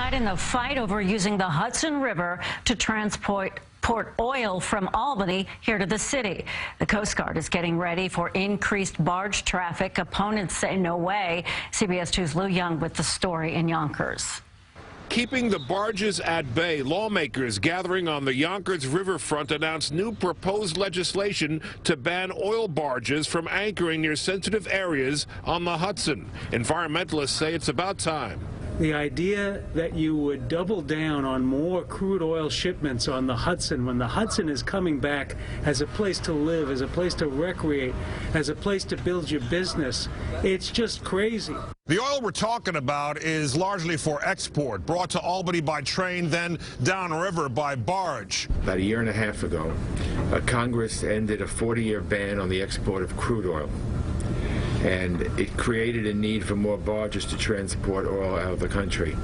side in the fight over using the Hudson River to transport oil from Albany here to the city. The Coast Guard is getting ready for increased barge traffic. Opponents say no way. CBS 2's Lou Young with the story in Yonkers. Keeping the barges at bay, lawmakers gathering on the Yonkers riverfront announced new proposed legislation to ban oil barges from anchoring near sensitive areas on the Hudson. Environmentalists say it's about time. The idea that you would double down on more crude oil shipments on the Hudson when the Hudson is coming back as a place to live, as a place to recreate, as a place to build your business, it's just crazy. The oil we're talking about is largely for export, brought to Albany by train, then downriver by barge. About a year and a half ago, Congress ended a 40-year ban on the export of crude oil. And it created a need for more barges to transport oil out of the country.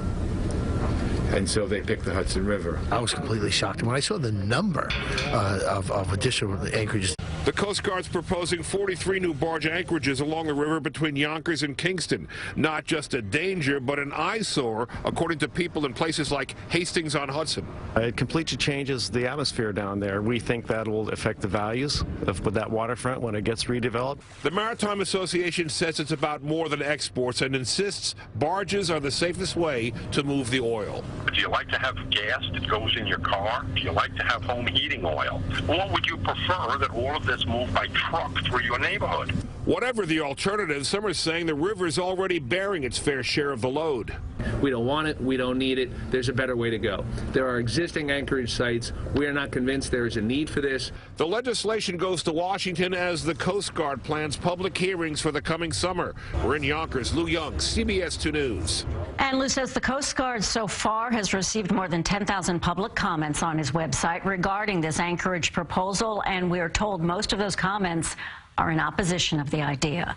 And so they picked the Hudson River. I was completely shocked when I saw the number of additional anchorages. The Coast Guard's proposing 43 new barge anchorages along the river between Yonkers and Kingston. Not just a danger, but an eyesore, according to people in places like Hastings on Hudson. It completely changes the atmosphere down there. We think that will affect the values of that waterfront when it gets redeveloped. The Maritime Association says it's about more than exports and insists barges are the safest way to move the oil. Do you like to have gas that goes in your car? Do you like to have home heating oil? Or would you prefer that all of this move by truck through your neighborhood? Whatever the alternative, some are saying the river is already bearing its fair share of the load. We don't want it. We don't need it. There's a better way to go. There are existing anchorage sites. We are not convinced there is a need for this. The legislation goes to Washington as the Coast Guard plans public hearings for the coming summer. We're in Yonkers. Lou Young, CBS 2 News. And Lou says the Coast Guard so far has received more than 10,000 public comments on his website regarding this anchorage proposal, and we are told most of those comments are in opposition of the idea.